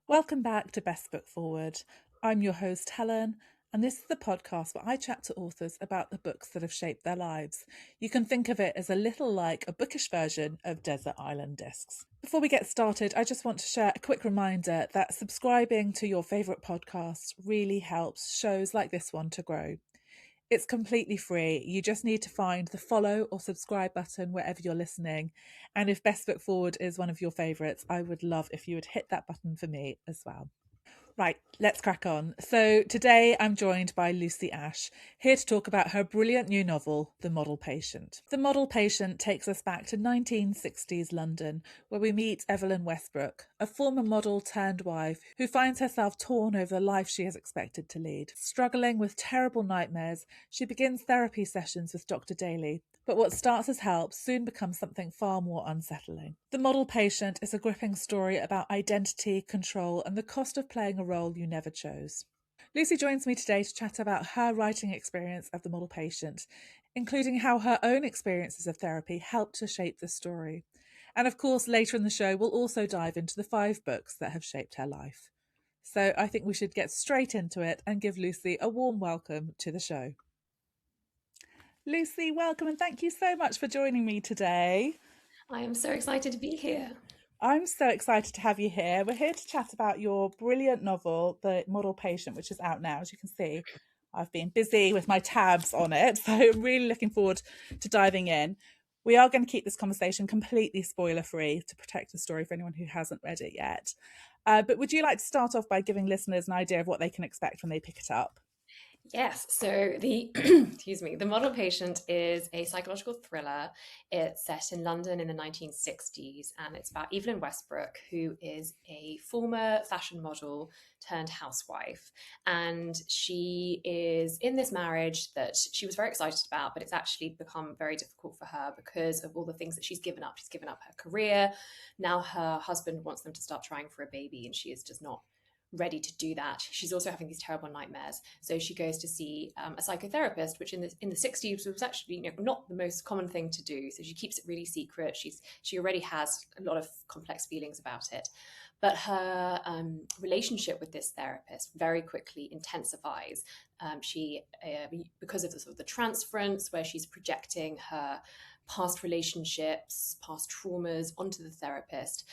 Welcome back to Best Book Forward. I'm your host, Helen, and this is the podcast where I chat to authors about the books that have shaped their lives. You can think of it as a little like a bookish version of Desert Island Discs. Before we get started, I just want to share a quick reminder that subscribing to your favourite podcast really helps shows like this one to grow. It's completely free. You just need to find the follow or subscribe button wherever you're listening. And if Best Foot Forward is one of your favourites, I would love if you would hit that button for me as well. Right, let's crack on. So today I'm joined by Lucy Ashe, here to talk about her brilliant new novel, The Model Patient. The Model Patient takes us back to 1960s London, where we meet Evelyn Westbrook, a former model turned wife who finds herself torn over the life she is expected to lead. Struggling with terrible nightmares, she begins therapy sessions with Dr. Daly, but what starts as help soon becomes something far more unsettling. The Model Patient is a gripping story about identity, control, and the cost of playing a role you never chose. Lucy joins me today to chat about her writing experience of The Model Patient, including how her own experiences of therapy helped to shape the story. And of course, later in the show, we'll also dive into the 5 books that have shaped her life. So I think we should get straight into it and give Lucy a warm welcome to the show. Lucy, welcome and thank you so much for joining me today. I am so excited to be here. I'm so excited to have you here. We're here to chat about your brilliant novel, The Model Patient, which is out now. As you can see, I've been busy with my tabs on it, so I'm really looking forward to diving in. We are going to keep this conversation completely spoiler free to protect the story for anyone who hasn't read it yet. But would you like to start off by giving listeners an idea of what they can expect when they pick it up? Yes, so the excuse me, The Model Patient is a psychological thriller. It's set in London in the 1960s, and it's about Evelyn Westbrook, who is a former fashion model turned housewife. And she is in this marriage that she was very excited about, but it's actually become very difficult for her because of all the things that she's given up. She's given up her career. Now her husband wants them to start trying for a baby, and she is just not ready to do that. She's also having these terrible nightmares, so she goes to see a psychotherapist, which in the 60s was actually not the most common thing to do. So she keeps it really secret. She already has a lot of complex feelings about it, but her relationship with this therapist very quickly intensifies. She because of the sort of the transference where she's projecting her past relationships, past traumas onto the therapist,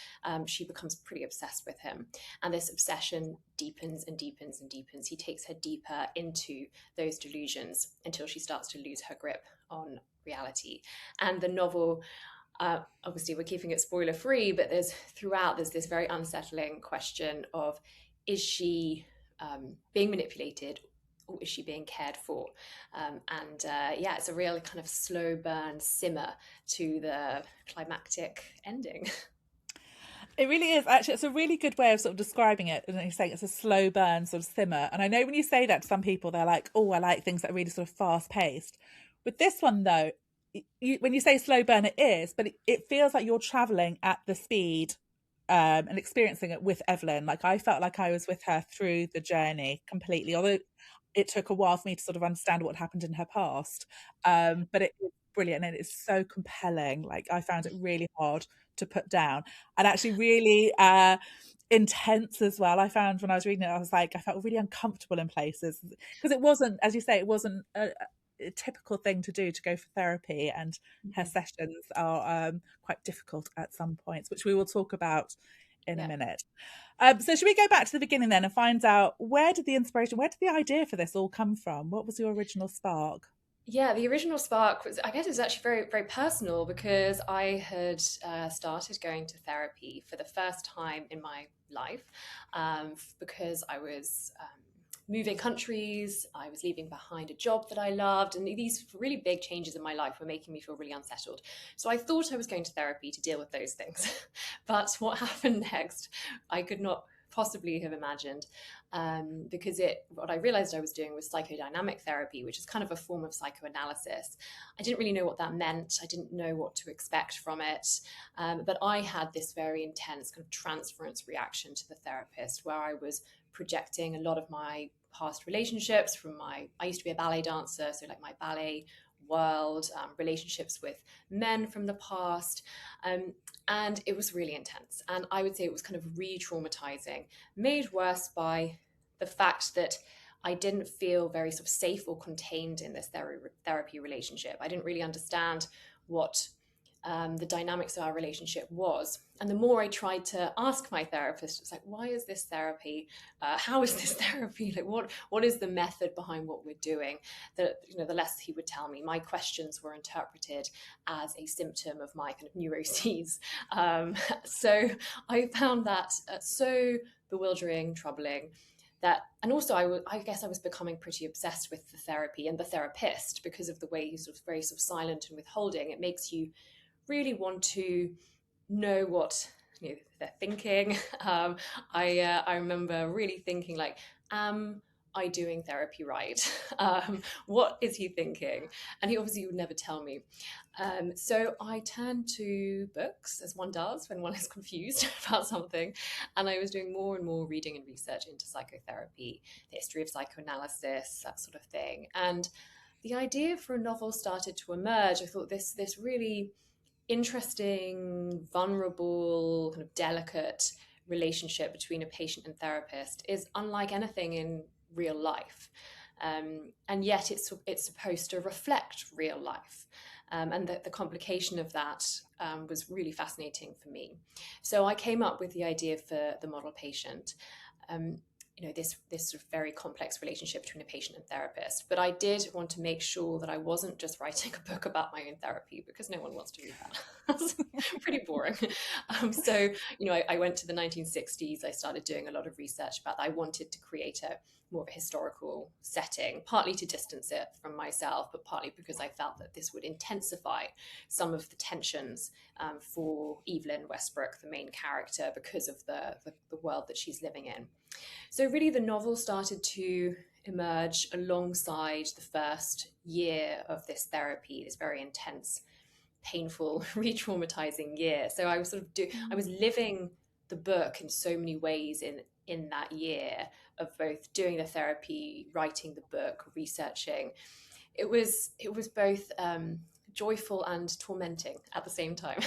she becomes pretty obsessed with him. And this obsession deepens and deepens and deepens. He takes her deeper into those delusions until she starts to lose her grip on reality. And the novel, obviously, we're keeping it spoiler free, but there's this very unsettling question of, is she being manipulated, or is she being cared for? Yeah, it's a real kind of slow burn simmer to the climactic ending. It really is. Actually, it's a really good way of sort of describing it. And you're saying it's a slow burn, sort of simmer. And I know when you say that to some people, they're like, oh, I like things that are really sort of fast paced. With this one, though, when you say slow burn, it is, but it feels like you're traveling at the speed and experiencing it with Evelyn. Like I felt like I was with her through the journey completely, although it took a while for me to sort of understand what happened in her past. But it was brilliant and it's so compelling. Like I found it really hard to put down and actually really intense as well. I found when I was reading it, I felt really uncomfortable in places because it wasn't, as you say, it wasn't a typical thing to do to go for therapy, and her sessions are quite difficult at some points, which we will talk about in a Yeah. minute. So should we go back to the beginning then and find out where did the idea for this all come from? What was your original spark? Yeah, the original spark was, I guess, it's actually very, very personal because I had started going to therapy for the first time in my life because I was moving countries, I was leaving behind a job that I loved, and these really big changes in my life were making me feel really unsettled. So I thought I was going to therapy to deal with those things. But what happened next, I could not possibly have imagined because what I realized I was doing was psychodynamic therapy, which is kind of a form of psychoanalysis. I didn't really know what that meant. I didn't know what to expect from it. But I had this very intense kind of transference reaction to the therapist where I was projecting a lot of my past relationships I used to be a ballet dancer, so like my ballet world, relationships with men from the past. And it was really intense. And I would say it was kind of re-traumatizing, made worse by the fact that I didn't feel very sort of safe or contained in this therapy relationship. I didn't really understand what the dynamics of our relationship was. And the more I tried to ask my therapist, it's like, why is this therapy? How is this therapy? Like, what is the method behind what we're doing? The less he would tell me. My questions were interpreted as a symptom of my kind of neuroses. So I found that so bewildering, troubling. And also I guess I was becoming pretty obsessed with the therapy and the therapist because of the way he's sort of very sort of silent and withholding. It makes you really want to know what they're thinking. I remember really thinking like, am I doing therapy right? What is he thinking? And he obviously would never tell me. So I turned to books, as one does when one is confused about something. And I was doing more and more reading and research into psychotherapy, the history of psychoanalysis, that sort of thing. And the idea for a novel started to emerge. I thought this really interesting, vulnerable, kind of delicate relationship between a patient and therapist is unlike anything in real life. And yet it's supposed to reflect real life. And the complication of that was really fascinating for me. So I came up with the idea for the model patient. This sort of very complex relationship between a patient and therapist. But I did want to make sure that I wasn't just writing a book about my own therapy, because no one wants to read that. That's pretty boring. So I went to the 1960s. I started doing a lot of research about that. I wanted to create a more of a historical setting, partly to distance it from myself, but partly because I felt that this would intensify some of the tensions for Evelyn Westbrook, the main character, because of the world that she's living in. So really the novel started to emerge alongside the first year of this therapy, this very intense, painful, re-traumatizing year. So I was I was living the book in so many ways in that year of both doing the therapy, writing the book, researching. It was both joyful and tormenting at the same time.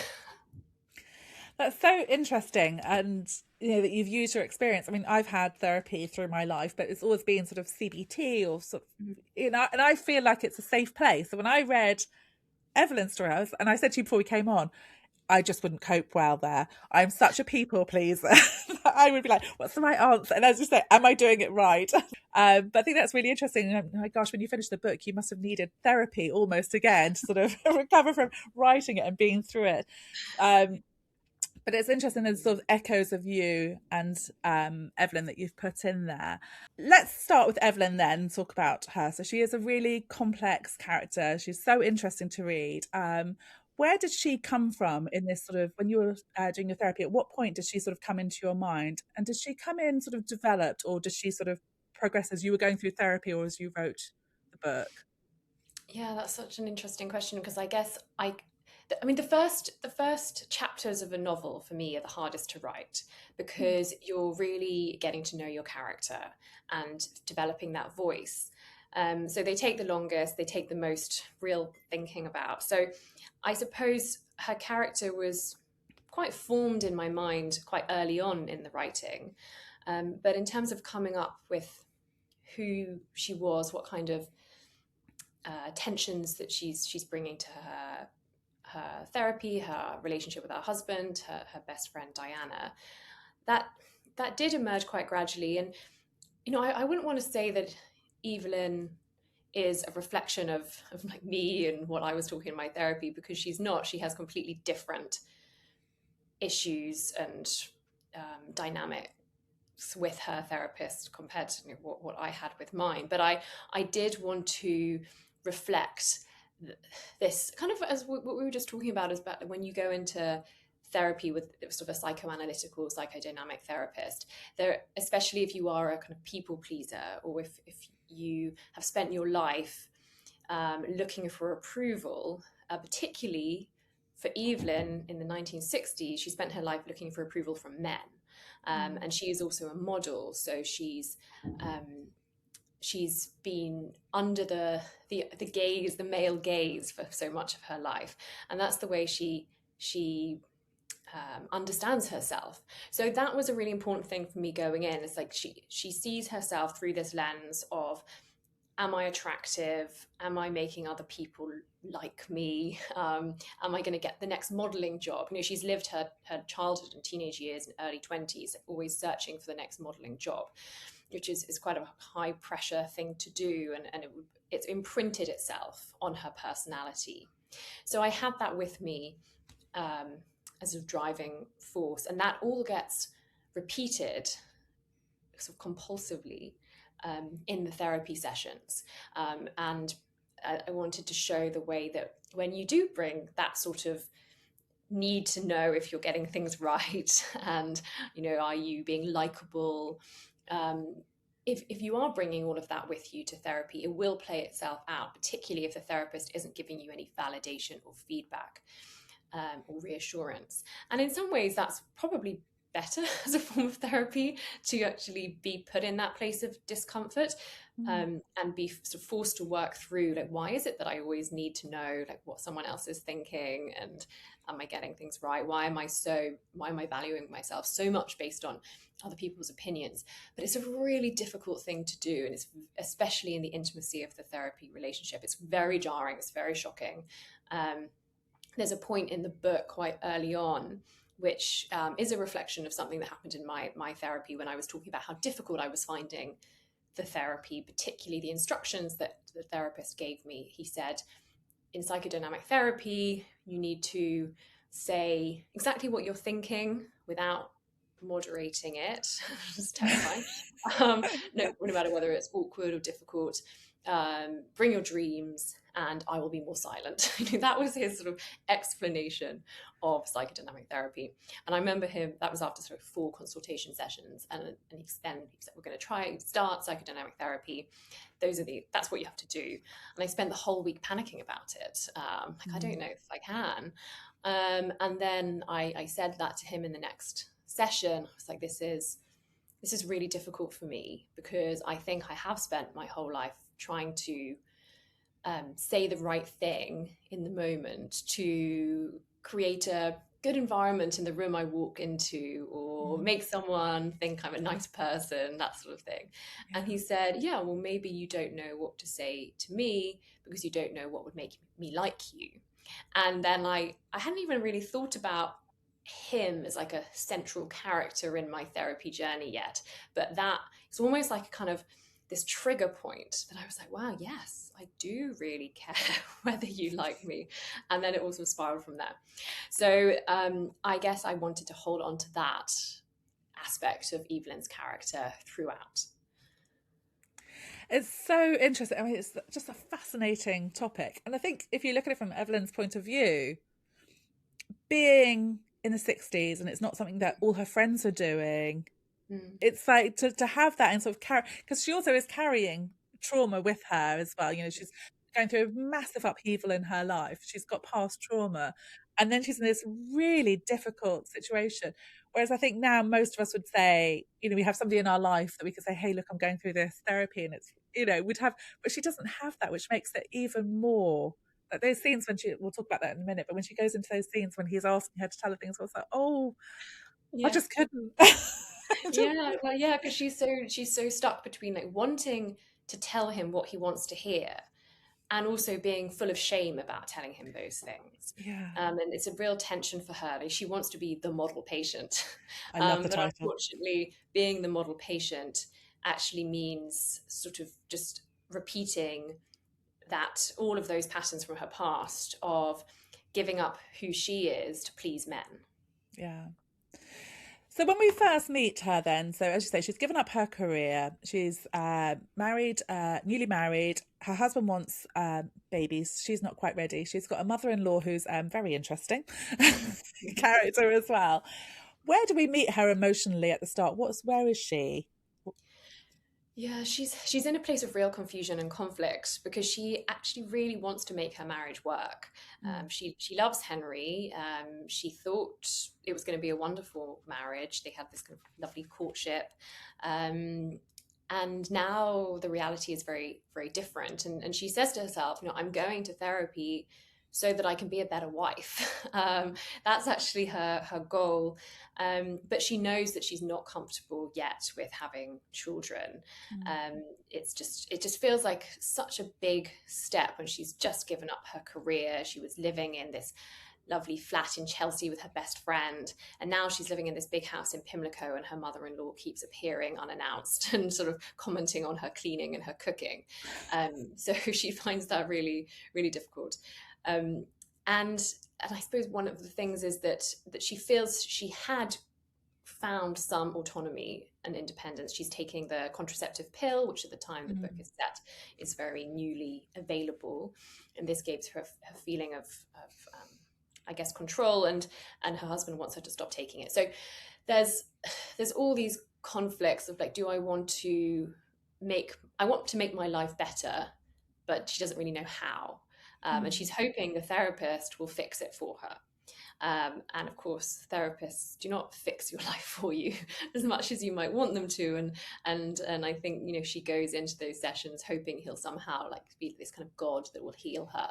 That's so interesting. And that you've used your experience. I mean, I've had therapy through my life, but it's always been sort of CBT or sort of, and I feel like it's a safe place. So when I read Evelyn's story, and I said to you before we came on, I just wouldn't cope well there. I'm such a people pleaser. I would be like, what's the right answer? And I was just like, am I doing it right? But I think that's really interesting. Oh my gosh, when you finish the book, you must have needed therapy almost again to sort of recover from writing it and being through it. But it's interesting, there's sort of echoes of you and Evelyn that you've put in there. Let's start with Evelyn then and talk about her. So she is a really complex character. She's so interesting to read. Where did she come from in this sort of, when you were doing your therapy, at what point did she sort of come into your mind? And did she come in sort of developed, or did she sort of progress as you were going through therapy or as you wrote the book? Yeah, that's such an interesting question, because I guess the first chapters of a novel for me are the hardest to write, because you're really getting to know your character and developing that voice. So they take the longest, they take the most real thinking about. So I suppose her character was quite formed in my mind quite early on in the writing. But in terms of coming up with who she was, what kind of tensions that she's bringing to her therapy, her relationship with her husband, her best friend Diana, that did emerge quite gradually. And I wouldn't want to say that Evelyn is a reflection of like me and what I was talking in my therapy, because she's not. She has completely different issues and dynamics with her therapist compared to what I had with mine. But I did want to reflect this kind of, as what we were just talking about, is about when you go into therapy with sort of a psychoanalytical, psychodynamic therapist, there, especially if you are a kind of people pleaser, or if you have spent your life looking for approval, particularly for Evelyn in the 1960s, she spent her life looking for approval from men. And she is also a model, so she's she's been under the gaze, the male gaze, for so much of her life, and that's the way she understands herself. So that was a really important thing for me going in. It's like she sees herself through this lens of, am I attractive? Am I making other people like me? Am I going to get the next modeling job? You know, she's lived her childhood and teenage years and early 20s always searching for the next modeling job, which is quite a high pressure thing to do. And it's imprinted itself on her personality. So I had that with me as a driving force. And that all gets repeated sort of compulsively in the therapy sessions. And I wanted to show the way that when you do bring that sort of need to know if you're getting things right and, you know, are you being likable? If you are bringing all of that with you to therapy, it will play itself out, particularly if the therapist isn't giving you any validation or feedback or reassurance. And in some ways, that's probably better as a form of therapy, to actually be put in that place of discomfort and be sort of forced to work through, like, why is it that I always need to know, like, what someone else is thinking, and am I getting things right? Why am I valuing myself so much based on other people's opinions? But it's a really difficult thing to do, and it's especially in the intimacy of the therapy relationship. It's very jarring, it's very shocking. There's a point in the book quite early on which is a reflection of something that happened in my therapy, when I was talking about how difficult I was finding the therapy, particularly the instructions that the therapist gave me. He said, in psychodynamic therapy, you need to say exactly what you're thinking without moderating it. It's terrifying. No matter whether it's awkward or difficult, bring your dreams and I will be more silent. That was his sort of explanation of psychodynamic therapy. And I remember him, that was after sort of 4 consultation sessions, and he said, we're going to start psychodynamic therapy. That's what you have to do. And I spent the whole week panicking about it. I don't know if I can. And then I said that to him in the next session. I was like, this is really difficult for me, because I think I have spent my whole life trying to say the right thing in the moment to create a good environment in the room I walk into, or make someone think I'm a nice person, that sort of thing. Yeah. And he said, yeah, well, maybe you don't know what to say to me because you don't know what would make me like you. And then I hadn't even really thought about him as like a central character in my therapy journey yet, but that it's almost like a kind of this trigger point that I was like, wow, yes, I do really care whether you like me. And then it also spiraled from there. So I guess I wanted to hold on to that aspect of Evelyn's character throughout. It's so interesting. I mean, it's just a fascinating topic. And I think if you look at it from Evelyn's point of view, being in the 60s and it's not something that all her friends are doing, it's like to have that and sort of carry, because she also is carrying trauma with her as well. You know, she's going through a massive upheaval in her life. She's got past trauma, and then she's in this really difficult situation. Whereas I think now most of us would say, you know, we have somebody in our life that we could say, hey, look, I'm going through this therapy, and it's, you know, we'd have, but she doesn't have that, which makes it even more. Like those scenes when we'll talk about that in a minute, but when she goes into those scenes when he's asking her to tell her things, I was like, oh, yeah. I just couldn't. Yeah, because she's so stuck between like wanting to tell him what he wants to hear and also being full of shame about telling him those things. Yeah. And it's a real tension for her. Like, she wants to be the model patient. I love the title. Unfortunately, being the model patient actually means sort of just repeating that, all of those patterns from her past of giving up who she is to please men. Yeah. So when we first meet her then, so as you say, she's given up her career. She's married, newly married. Her husband wants babies. She's not quite ready. She's got a mother-in-law who's very interesting character as well. Where do we meet her emotionally at the start? Where is she? Yeah, she's in a place of real confusion and conflict because she actually really wants to make her marriage work. She loves Henry. She thought it was going to be a wonderful marriage. They had this kind of lovely courtship. And now the reality is very, very different. And she says to herself, I'm going to therapy so that I can be a better wife. That's actually her goal. But she knows that she's not comfortable yet with having children. It just feels like such a big step when she's just given up her career. She was living in this lovely flat in Chelsea with her best friend. And now she's living in this big house in Pimlico, and her mother-in-law keeps appearing unannounced and sort of commenting on her cleaning and her cooking. So she finds that really, really difficult. And I suppose one of the things is that she feels she had found some autonomy and independence. She's taking the contraceptive pill, which at the time the book is set is very newly available, and this gives her a feeling of I guess control, and her husband wants her to stop taking it. So there's all these conflicts of like, do I want to make my life better, but she doesn't really know how. And she's hoping the therapist will fix it for her. And of course, therapists do not fix your life for you as much as you might want them to. And I think, she goes into those sessions hoping he'll somehow like be this kind of God that will heal her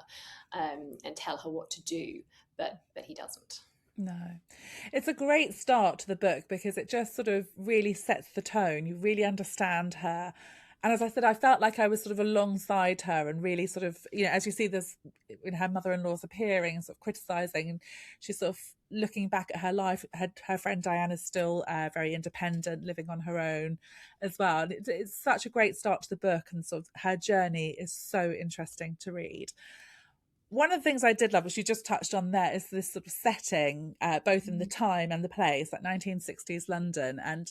and tell her what to do. But he doesn't. No. It's a great start to the book because it just sort of really sets the tone. You really understand her. And as I said, I felt like I was sort of alongside her and really sort of, as you see this in her mother-in-law's appearing and sort of criticising, and she's sort of looking back at her life. Her friend Diana's still very independent, living on her own as well. And it's such a great start to the book, and sort of her journey is so interesting to read. One of the things I did love, which you just touched on there, is this sort of setting, both in the time and the place, like 1960s London. And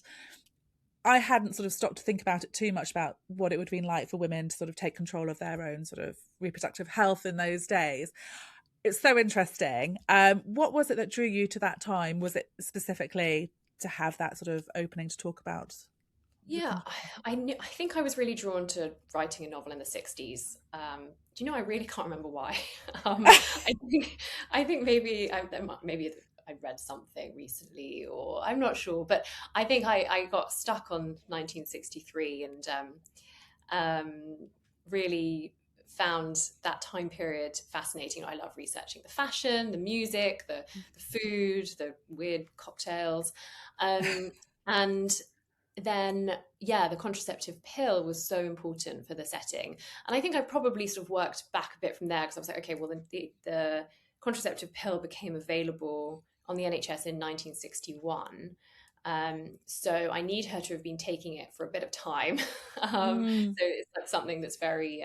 I hadn't sort of stopped to think about it too much about what it would have been like for women to sort of take control of their own sort of reproductive health in those days. It's so interesting. What was it that drew you to that time? Was it specifically to have that sort of opening to talk about? Yeah, I think I was really drawn to writing a novel in the 60s. Do I really can't remember why. I think maybe I read something recently, or I'm not sure, but I think I got stuck on 1963 and really found that time period fascinating. I love researching the fashion, the music, the food, the weird cocktails, and then the contraceptive pill was so important for the setting. And I think I probably sort of worked back a bit from there, because I was like, okay, well, then the contraceptive pill became available on the NHS in 1961. So I need her to have been taking it for a bit of time. So it's like something that's very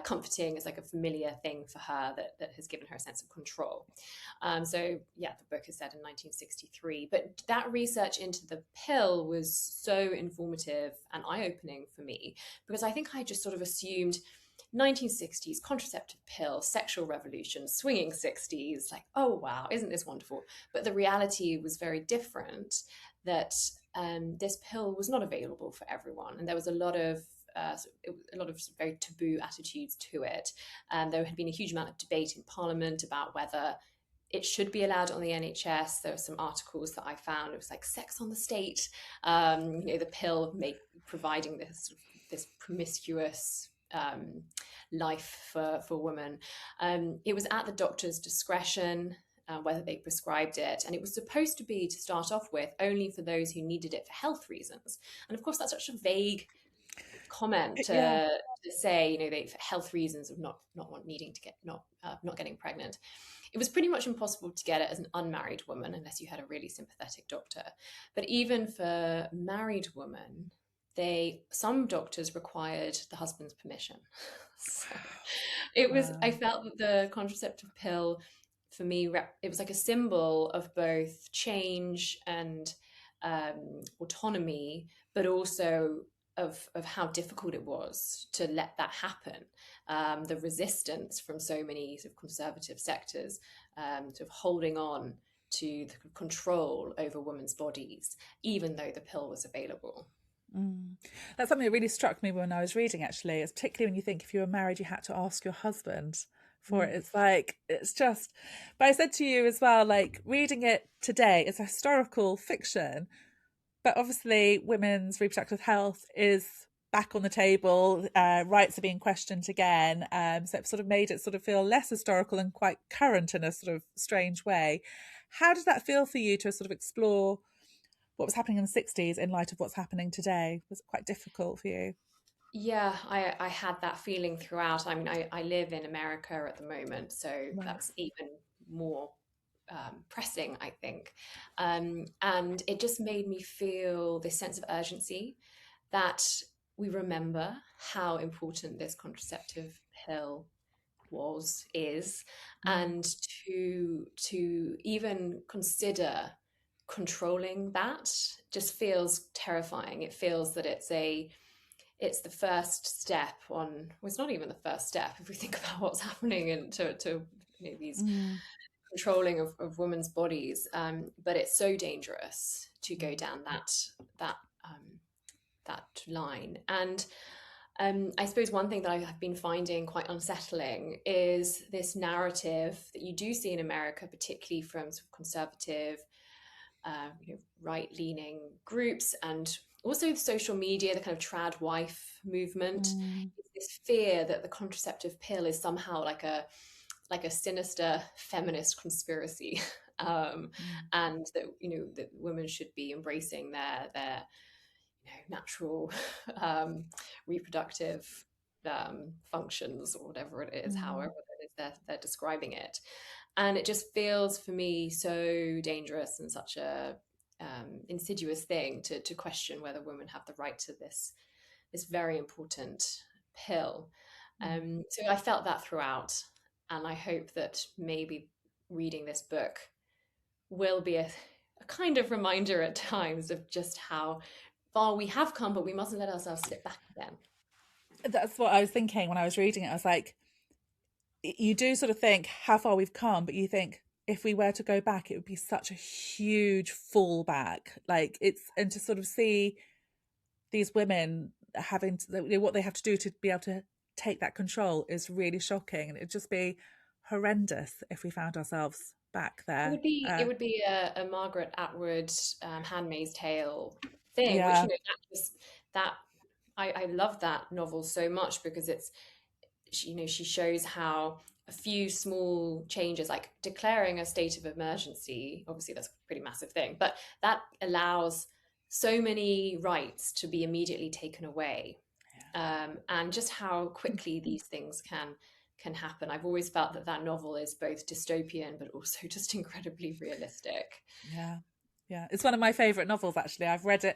comforting. It's like a familiar thing for her that has given her a sense of control. So the book is set in 1963, but that research into the pill was so informative and eye-opening for me, because I think I just sort of assumed 1960s contraceptive pill, sexual revolution, swinging 60s, like, oh wow, isn't this wonderful? But the reality was very different, that this pill was not available for everyone, and there was a lot of very taboo attitudes to it. And there had been a huge amount of debate in Parliament about whether it should be allowed on the NHS. There were some articles that I found. It was like sex on the state, the pill providing this promiscuous life for women. It was at the doctor's discretion whether they prescribed it. And it was supposed to be, to start off with, only for those who needed it for health reasons. And of course, that's such a vague comment to say, they for health reasons of not needing to get not getting pregnant. It was pretty much impossible to get it as an unmarried woman unless you had a really sympathetic doctor. But even for married women, some doctors required the husband's permission. So it was, I felt that the contraceptive pill for me, it was like a symbol of both change and autonomy, but also of how difficult it was to let that happen. The resistance from so many sort of conservative sectors, sort of holding on to the control over women's bodies, even though the pill was available. That's something that really struck me when I was reading, actually. It's particularly when you think if you were married, you had to ask your husband for it. It's like, it's just, but I said to you as well, like, reading it today, it's a historical fiction, but obviously women's reproductive health is back on the table. Rights are being questioned again. So it sort of made it sort of feel less historical and quite current in a sort of strange way. How did that feel for you to sort of explore what was happening in the 60s in light of what's happening today? Was it quite difficult for you? Yeah, I had that feeling throughout. I mean, I live in America at the moment, so Right. that's even more pressing, I think. And it just made me feel this sense of urgency that we remember how important this contraceptive pill is, Mm, and to even consider controlling that just feels terrifying. It feels that it's the first step on, well, it's not even the first step if we think about what's happening and to these mm, controlling of women's bodies, but it's so dangerous to go mm, down that um, that line. And I suppose one thing that I've been finding quite unsettling is this narrative that you do see in America, particularly from sort of conservative, right-leaning groups, and also social media, the kind of trad wife movement. mm, This fear that the contraceptive pill is somehow like a sinister feminist conspiracy, mm, and that that women should be embracing their natural reproductive functions, or whatever it is, mm, however it is they're describing it. And it just feels for me so dangerous and such a insidious thing to question whether women have the right to this very important pill. mm. So I felt that throughout, and I hope that maybe reading this book will be a kind of reminder at times of just how far we have come, but we mustn't let ourselves slip back again. That's what I was thinking when I was reading it. I was like, you do sort of think how far we've come, but you think if we were to go back, it would be such a huge fall back. Like it's, and to sort of see these women having to, what they have to do to be able to take that control is really shocking, and it'd just be horrendous if we found ourselves back there. It would be a Margaret Atwood Handmaid's Tale thing, which Yeah. that I love that novel so much because she shows how a few small changes, like declaring a state of emergency, obviously that's a pretty massive thing, but that allows so many rights to be immediately taken away, and just how quickly these things can happen. I've always felt that that novel is both dystopian but also just incredibly realistic. Yeah. Yeah. It's one of my favourite novels actually. I've read it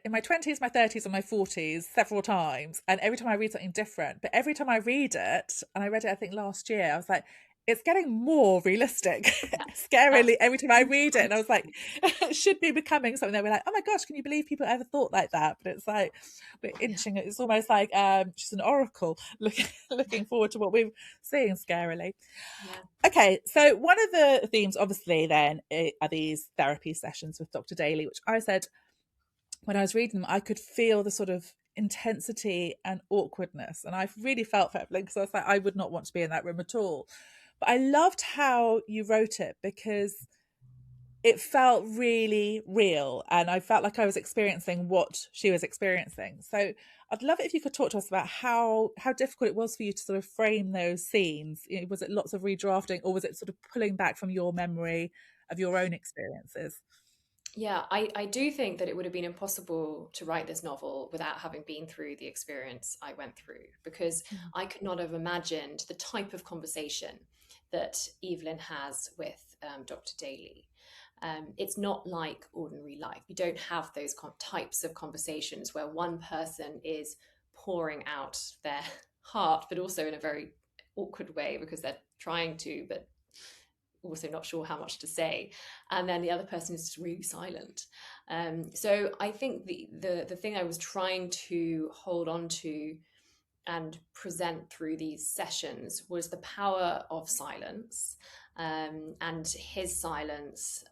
in my 20s, my 30s, and my 40s several times. And every time I read something different. But every time I read it, and I read it I think last year, I was like, it's getting more realistic. Yeah, Scarily that's every time I read it. And I was like, it should be becoming something that we're like, oh my gosh, can you believe people ever thought like that? But it's like we're yeah, inching it. It's almost like she's an oracle looking forward to what we're seeing scarily. yeah. Okay, so one of the themes, obviously, then are these therapy sessions with Dr. Daly, which I said when I was reading them, I could feel the sort of intensity and awkwardness, and I've really felt for Evelyn because I was like, I would not want to be in that room at all. But I loved how you wrote it because it felt really real, and I felt like I was experiencing what she was experiencing. So I'd love it if you could talk to us about how difficult it was for you to sort of frame those scenes. Was it lots of redrafting, or was it sort of pulling back from your memory of your own experiences? Yeah, I do think that it would have been impossible to write this novel without having been through the experience I went through, because Mm, I could not have imagined the type of conversation that Evelyn has with Dr. Daly. It's not like ordinary life. You don't have those types of conversations where one person is pouring out their heart, but also in a very awkward way because they're trying to, but also not sure how much to say, and then the other person is just really silent. So I think the thing I was trying to hold on to and present through these sessions was the power of silence, and his silence.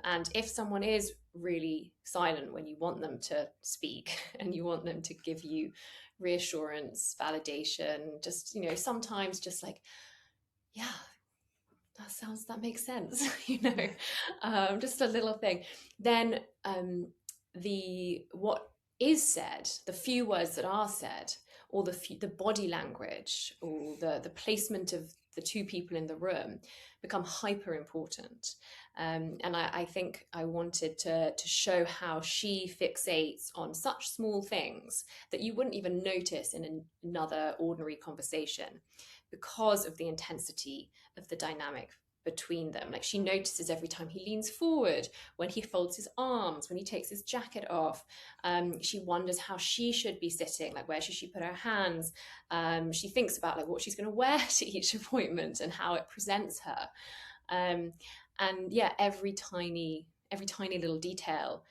And if someone is really silent when you want them to speak and you want them to give you reassurance, validation, just, sometimes just like, yeah, that makes sense, yeah. just a little thing, then what is said, the few words that are said, or the body language, or the placement of the two people in the room become hyper important. And I think I wanted to show how she fixates on such small things that you wouldn't even notice in another ordinary conversation, because of the intensity of the dynamic between them. Like, she notices every time he leans forward, when he folds his arms, when he takes his jacket off. She wonders how she should be sitting, like where should she put her hands. She thinks about like what she's going to wear to each appointment and how it presents her. And yeah, every tiny little detail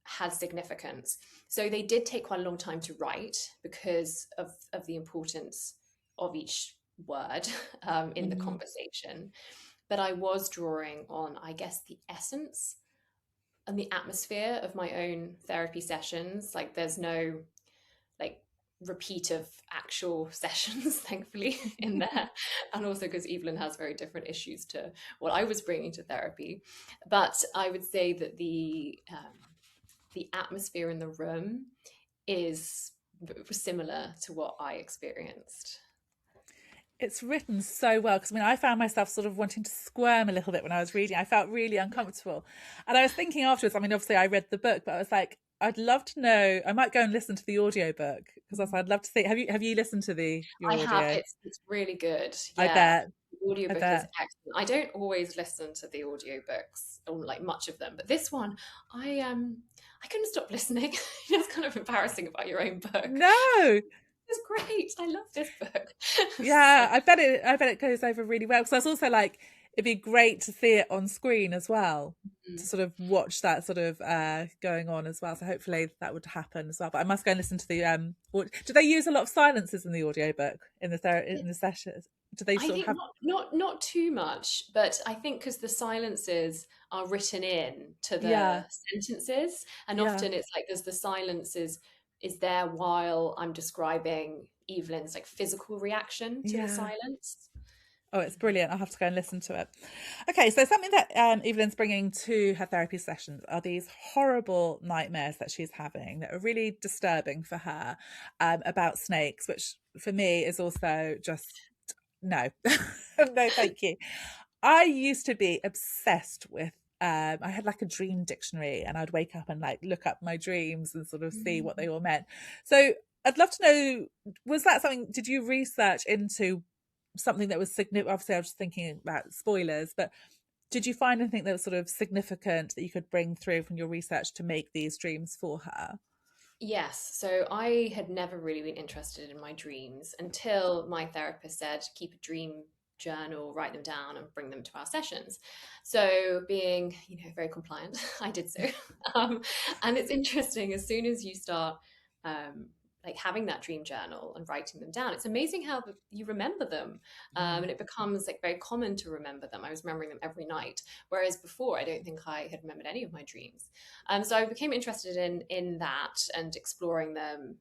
has significance. So they did take quite a long time to write because of the importance of each word in the Mm-hmm. conversation. But I was drawing on, I guess, the essence and the atmosphere of my own therapy sessions. Like, there's no like repeat of actual sessions, thankfully, in there. And also because Evelyn has very different issues to what I was bringing to therapy. But I would say that the atmosphere in the room is similar to what I experienced. It's written so well, because I mean, I found myself sort of wanting to squirm a little bit when I was reading. I felt really uncomfortable. And I was thinking afterwards, I mean, obviously I read the book, but I was like, I'd love to know, I might go and listen to the audiobook, because I'd love to see. Have you listened to your I have. audio? It's really good. I Yeah. bet. The I audiobook is bet. excellent. I don't always listen to the audiobooks, or like much of them, but this one, I couldn't stop listening. It's kind of embarrassing about your own book. No. It's great. I love this book. So, Yeah, I bet it goes over really well, because I was also like, it'd be great to see it on screen as well, to mm. sort of watch that sort of going on as well. So hopefully that would happen as well. But I must go and listen to the do they use a lot of silences in the audiobook in the sessions? Do they I sort of think have? not too much, but I think because the silences are written in to the Yeah, sentences, and yeah, often it's like there's the silences is there while I'm describing Evelyn's like physical reaction to the yeah. silence. Oh, it's brilliant. I'll have to go and listen to it. Okay, so something that Evelyn's bringing to her therapy sessions are these horrible nightmares that she's having that are really disturbing for her, about snakes, which for me is also just no, no, thank you. I used to be obsessed with. I had like a dream dictionary, and I'd wake up and like look up my dreams and sort of see what they all meant. So I'd love to know, was that something? Did you research into something that was significant? Obviously, I was just thinking about spoilers, but did you find anything that was sort of significant that you could bring through from your research to make these dreams for her? Yes, so I had never really been interested in my dreams until my therapist said, keep a dream journal, write them down, and bring them to our sessions. So, being, very compliant, I did so. Um, and it's interesting, as soon as you start um, like having that dream journal and writing them down, it's amazing how you remember them. Mm. And it becomes like very common to remember them. I was remembering them every night, whereas before I don't think I had remembered any of my dreams. So I became interested in that and exploring them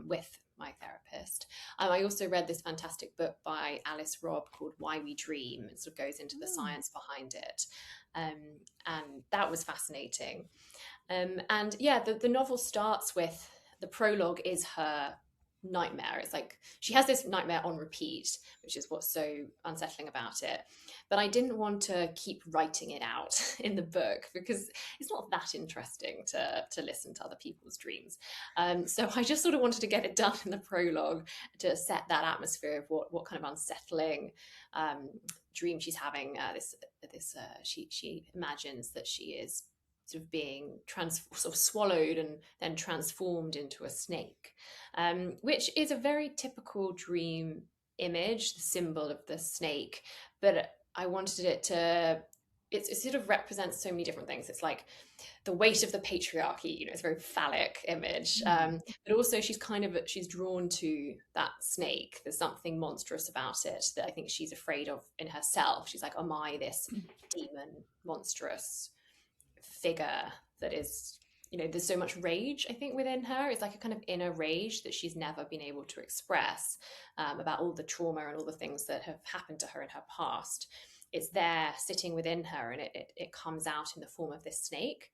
with my therapist. I also read this fantastic book by Alice Robb called Why We Dream. It sort of goes into the Mm. science behind it. And that was fascinating. And yeah, the novel starts with the prologue is her nightmare. It's like she has this nightmare on repeat, which is what's so unsettling about it. But I didn't want to keep writing it out in the book because it's not that interesting to listen to other people's dreams. So I just sort of wanted to get it done in the prologue to set that atmosphere of what kind of unsettling dream she's having. She imagines that she is sort of being sort of swallowed and then transformed into a snake, which is a very typical dream image, the symbol of the snake. But I wanted it to. It sort of represents so many different things. It's like the weight of the patriarchy. It's a very phallic image, Mm. but also she's drawn to that snake. There's something monstrous about it that I think she's afraid of in herself. She's like, "Am I this demon, monstrous figure that is, there's so much rage, I think, within her. It's like a kind of inner rage that she's never been able to express, about all the trauma and all the things that have happened to her in her past. It's there sitting within her, and it comes out in the form of this snake.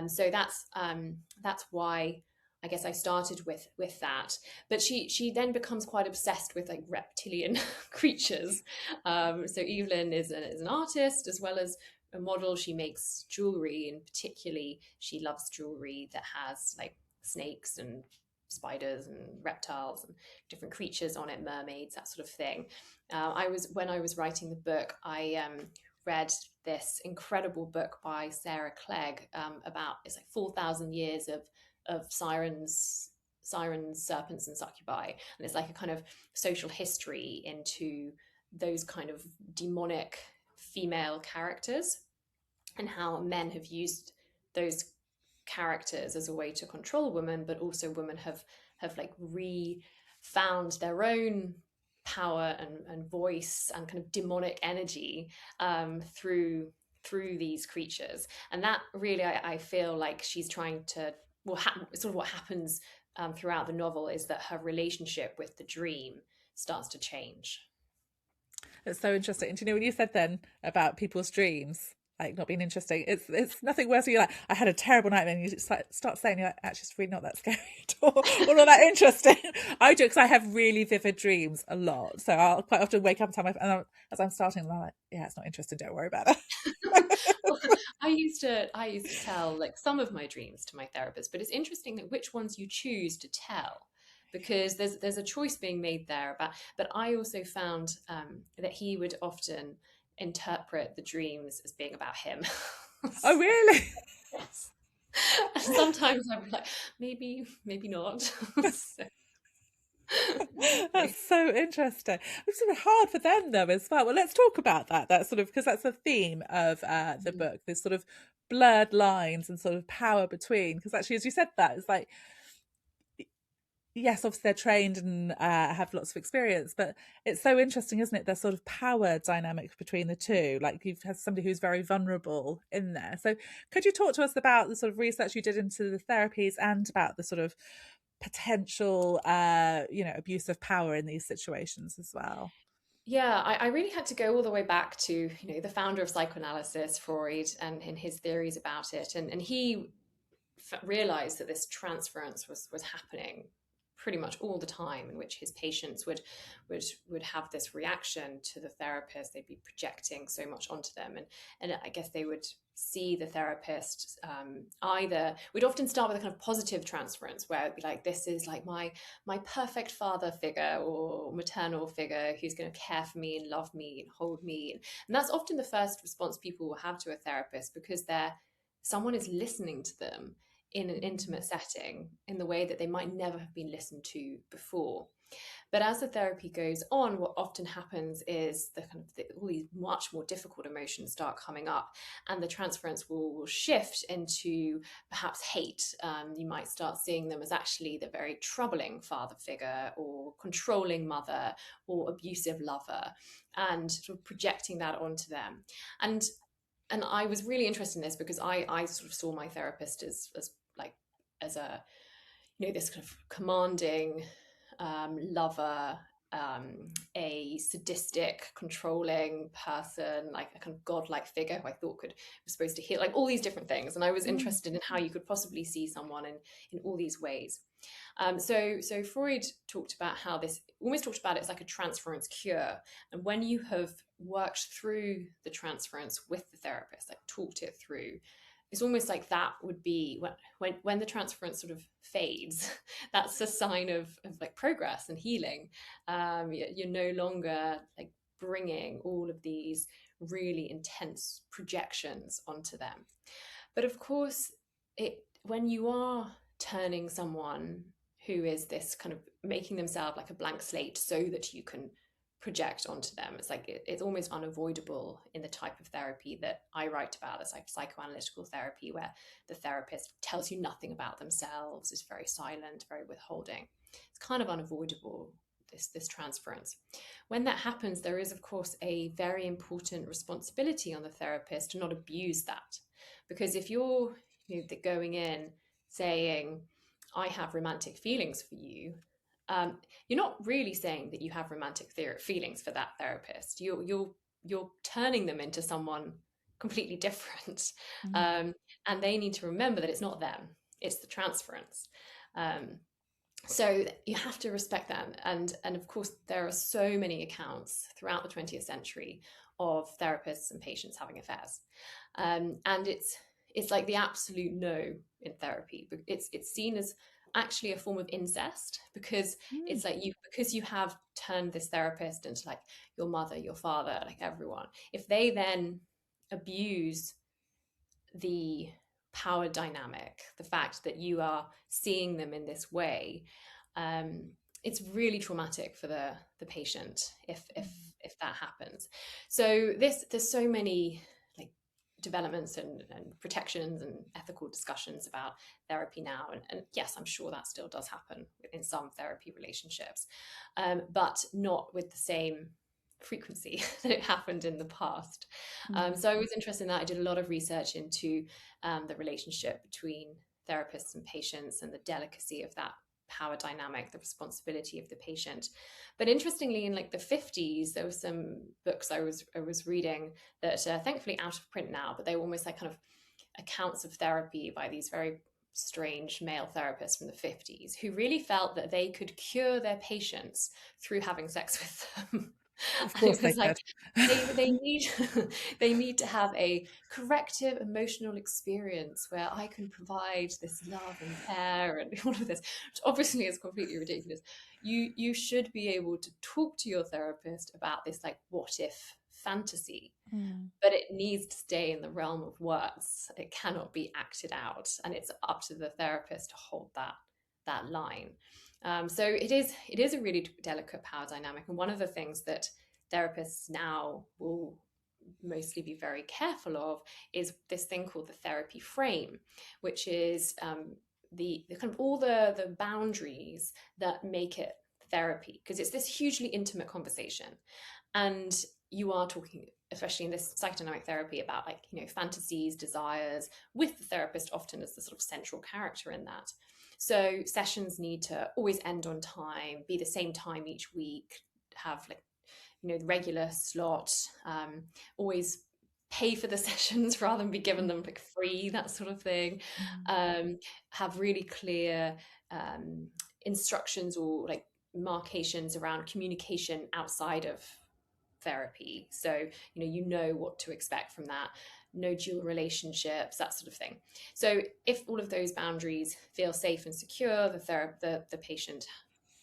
So that's why I guess I started with that. But she then becomes quite obsessed with like reptilian creatures. So Evelyn is an artist as well as a model. She makes jewelry, and particularly she loves jewelry that has like snakes and spiders and reptiles and different creatures on it, mermaids, that sort of thing. When I was writing the book, I read this incredible book by Sarah Clegg about, it's like 4,000 years of sirens, serpents, and succubi, and it's like a kind of social history into those kind of demonic female characters and how men have used those characters as a way to control women, but also women have like found their own power and voice and kind of demonic energy through these creatures. And that really, I feel like she's trying to, well, sort of what happens throughout the novel is that her relationship with the dream starts to change. It's so interesting. Do you know when you said then about people's dreams, like not being interesting? It's nothing worse when you're like, I had a terrible nightmare, and you just like start saying, you're like, actually, it's really not that scary at all, or not that interesting. I do, because I have really vivid dreams a lot, so I'll quite often wake up and as I'm starting, I'm like, yeah, it's not interesting. Don't worry about it. Well, I used to tell like some of my dreams to my therapist, but it's interesting that which ones you choose to tell, because there's a choice being made there about. But I also found that he would often interpret the dreams as being about him. Oh, really? Yes. And sometimes I'm like, maybe not. So, That's so interesting. It's sort of hard for them though as well. Well, let's talk about that. That's sort of because that's the theme of the book. This sort of blurred lines and sort of power between. Because actually, as you said, that it's like, yes, obviously they're trained and have lots of experience, but it's so interesting, isn't it? There's sort of power dynamic between the two. Like you've had somebody who's very vulnerable in there. So could you talk to us about the sort of research you did into the therapies and about the sort of potential abuse of power in these situations as well? yeah, I really had to go all the way back to, the founder of psychoanalysis, Freud, and his theories about it. And he realized that this transference was happening pretty much all the time, in which his patients would have this reaction to the therapist. They'd be projecting so much onto them, and I guess they would see the therapist either, we'd often start with a kind of positive transference where it'd be like, this is like my perfect father figure or maternal figure who's going to care for me and love me and hold me, and that's often the first response people will have to a therapist, because someone is listening to them in an intimate setting in the way that they might never have been listened to before. But as the therapy goes on, what often happens is all these much more difficult emotions start coming up, and the transference will shift into perhaps hate. You might start seeing them as actually the very troubling father figure, or controlling mother, or abusive lover, and sort of projecting that onto them. And I was really interested in this because I sort of saw my therapist as a, this kind of commanding lover, a sadistic, controlling person, like a kind of godlike figure who I thought was supposed to heal, like all these different things. And I was interested in how you could possibly see someone in all these ways. So Freud talked about how this, almost talked about it as like a transference cure. And when you have worked through the transference with the therapist, like talked it through, it's almost like that would be when the transference sort of fades. That's a sign of like progress and healing. You're no longer like bringing all of these really intense projections onto them. But of course, when you are turning someone who is this kind of making themselves like a blank slate so that you can project onto them, it's like it's almost unavoidable in the type of therapy that I write about. It's like psychoanalytical therapy, where the therapist tells you nothing about themselves, is very silent, very withholding. It's kind of unavoidable, this transference. When that happens, there is of course a very important responsibility on the therapist to not abuse that, because if you're going in saying, I have romantic feelings for you, you're not really saying that you have romantic feelings for that therapist. You're turning them into someone completely different. Mm. And they need to remember that it's not them, it's the transference. Um, so you have to respect that. And of course, there are so many accounts throughout the 20th century of therapists and patients having affairs. And it's like the absolute no in therapy. It's seen as actually a form of incest, because Mm. it's like you have turned this therapist into like your mother, your father, like everyone. If they then abuse the power dynamic, the fact that you are seeing them in this way, um, it's really traumatic for the patient if that happens. So there's so many like developments and protections and ethical discussions about therapy now, and yes, I'm sure that still does happen in some therapy relationships, but not with the same frequency that it happened in the past. Mm. So I was interested in that. I did a lot of research into the relationship between therapists and patients and the delicacy of that power dynamic, the responsibility of the patient. But interestingly, in like the 50s, there were some books I was reading that are thankfully out of print now, but they were almost like kind of accounts of therapy by these very strange male therapists from the 50s who really felt that they could cure their patients through having sex with them. Of And course it they was like could. they need they need to have a corrective emotional experience where I can provide this love and care and all of this, which obviously is completely ridiculous. You should be able to talk to your therapist about this like what if fantasy, Mm. but it needs to stay in the realm of words. It cannot be acted out, and it's up to the therapist to hold that line. So it is a really delicate power dynamic, and one of the things that therapists now will mostly be very careful of is this thing called the therapy frame, which is the kind of all the boundaries that make it therapy, because it's this hugely intimate conversation, and you are talking, especially in this psychodynamic therapy, about like fantasies, desires, with the therapist often as the sort of central character in that. So sessions need to always end on time, be the same time each week, have like the regular slot, always pay for the sessions rather than be given them like free, that sort of thing. Mm. Have really clear instructions or like marcations around communication outside of therapy, so you know what to expect from that. No dual relationships, that sort of thing. So if all of those boundaries feel safe and secure, the patient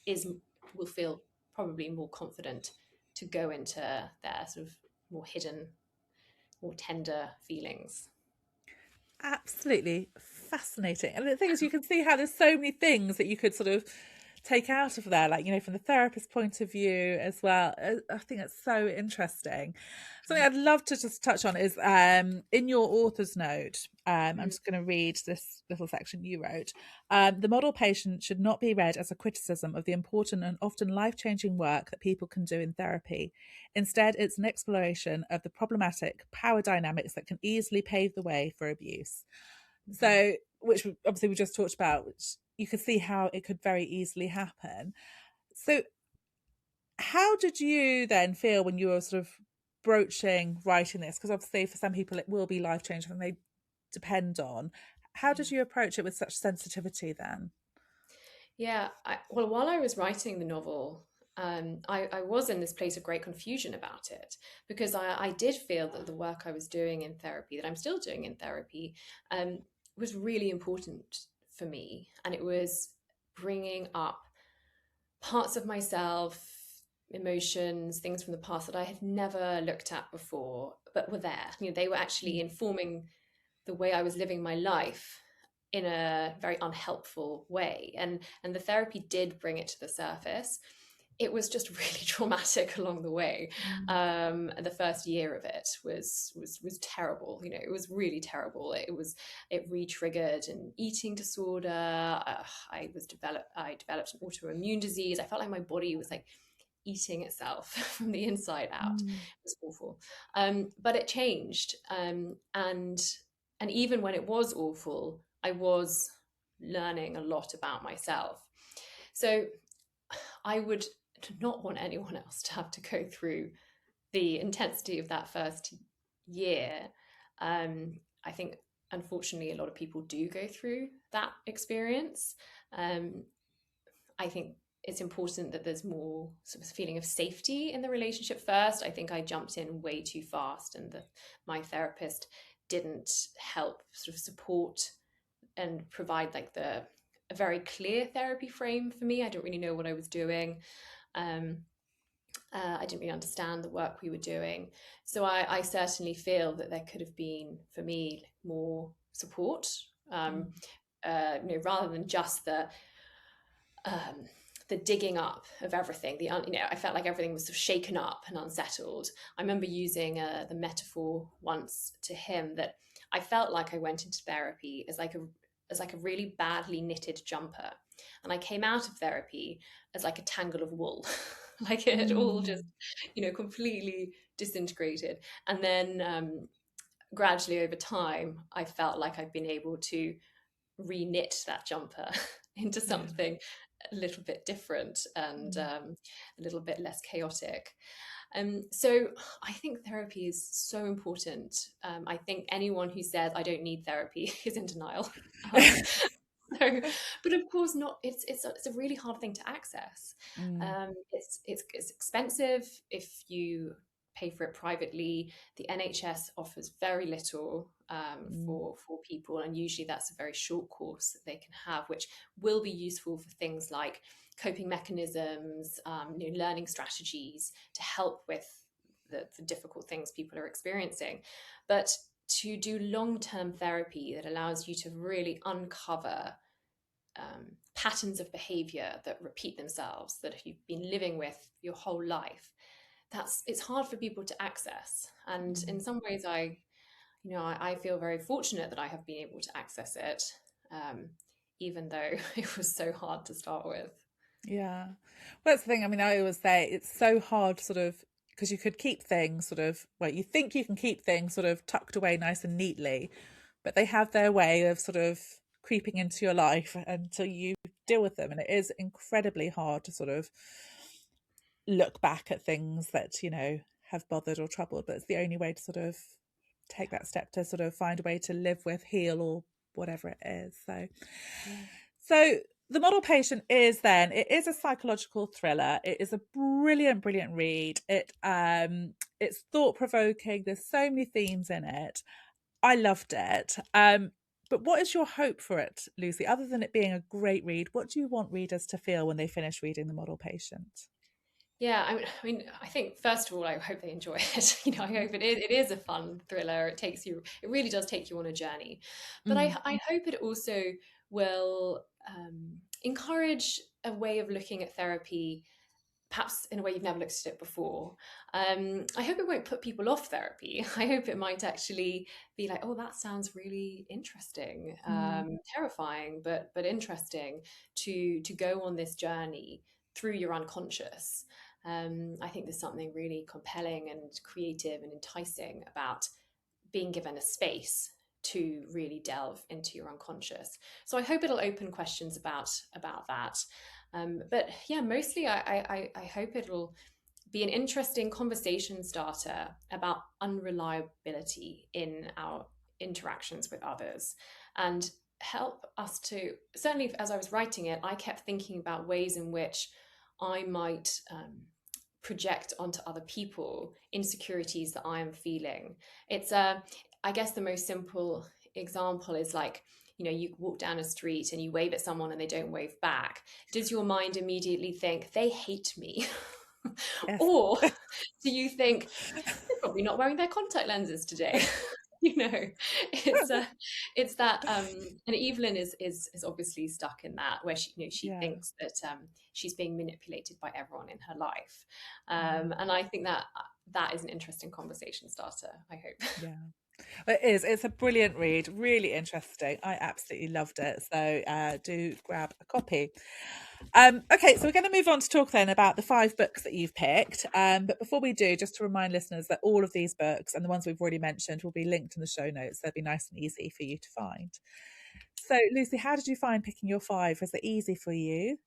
is will feel probably more confident to go into their sort of more hidden, more tender feelings. Absolutely fascinating. And the thing is, you can see how there's so many things that you could sort of take out of there, like, from the therapist point of view as well. I think it's so interesting. Something I'd love to just touch on is in your author's note, I'm Mm. just going to read this little section you wrote. The model patient should not be read as a criticism of the important and often life-changing work that people can do in therapy. Instead, it's an exploration of the problematic power dynamics that can easily pave the way for abuse. Mhm. So, which obviously we just talked about, which you could see how it could very easily happen. So, how did you then feel when you were sort of broaching writing this? Because obviously, for some people, it will be life changing and they depend on. How Yeah. did you approach it with such sensitivity then? Yeah, well, while I was writing the novel, I was in this place of great confusion about it, because I did feel that the work I was doing in therapy, that I'm still doing in therapy, um, was really important for me. And it was bringing up parts of myself, emotions, things from the past that I had never looked at before, but were there. They were actually informing the way I was living my life in a very unhelpful way. And the therapy did bring it to the surface. It was just really traumatic along the way. Mm. And the first year of it was terrible. It was really terrible. It re-triggered an eating disorder. I developed an autoimmune disease. I felt like my body was like eating itself from the inside out. Mm. It was awful. But it changed. And even when it was awful, I was learning a lot about myself. So I would not want anyone else to have to go through the intensity of that first year. I think, unfortunately, a lot of people do go through that experience. I think it's important that there's more sort of feeling of safety in the relationship first. I think I jumped in way too fast, and my therapist didn't help sort of support and provide like a very clear therapy frame for me. I didn't really know what I was doing. Um, I didn't really understand the work we were doing. So I certainly feel that there could have been, for me, more support, rather than just um, the digging up of everything. I felt like everything was sort of shaken up and unsettled. I remember using the metaphor once to him that I felt like I went into therapy as like a really badly knitted jumper, and I came out of therapy as like a tangle of wool. Like it had all just, completely disintegrated. And then gradually over time, I felt like I've been able to re-knit that jumper into something a little bit different and a little bit less chaotic. So I think therapy is so important. I think anyone who says I don't need therapy is in denial. So, but of course not. It's a really hard thing to access. It's expensive if you pay for it privately. The NHS offers very little for people, and usually that's a very short course that they can have, which will be useful for things like coping mechanisms, learning strategies to help with the difficult things people are experiencing. But to do long-term therapy that allows you to really uncover patterns of behavior that repeat themselves, that you've been living with your whole life, it's hard for people to access. And in some ways, I feel very fortunate that I have been able to access it, even though it was so hard to start with. Yeah. Well, that's the thing. I mean, I always say it's so hard, sort of, because you could keep things sort of, well, you think you can keep things sort of tucked away nice and neatly, but they have their way of sort of creeping into your life until you deal with them. And it is incredibly hard to sort of look back at things that, have bothered or troubled, but it's the only way to sort of take that step to sort of find a way to live with, heal, or whatever it is. So the model patient is a psychological thriller. It is a brilliant read. It's thought-provoking. There's so many themes in it. I loved it. But what is your hope for it, Lucy? Other than it being a great read, what do you want readers to feel when they finish reading The Model Patient? Yeah, I think first of all, I hope they enjoy it. I hope it is a fun thriller. It really does take you on a journey. But I hope it also will encourage a way of looking at therapy, perhaps in a way you've never looked at it before. I hope it won't put people off therapy. I hope it might actually be like, oh, that sounds really interesting, terrifying, but interesting to go on this journey through your unconscious. I think there's something really compelling and creative and enticing about being given a space to really delve into your unconscious. So I hope it'll open questions about that. But yeah, mostly I hope it'll be an interesting conversation starter about unreliability in our interactions with others, and help us to, certainly as I was writing it, I kept thinking about ways in which I might project onto other people insecurities that I am feeling. I guess the most simple example is like, you walk down a street and you wave at someone and they don't wave back. Does your mind immediately think they hate me? Yes. Or do you think they're probably not wearing their contact lenses today? It's that, and Evelyn is obviously stuck in that, where she Yeah. thinks that she's being manipulated by everyone in her life, and I think that is an interesting conversation starter, I hope. Yeah. It is. It's a brilliant read, really interesting. I absolutely loved it. So do grab a copy. Okay, so we're going to move on to talk then about the 5 books that you've picked. But before we do, just to remind listeners that all of these books and the ones we've already mentioned will be linked in the show notes. They'll be nice and easy for you to find. So, Lucy, how did you find picking your 5? Was it easy for you?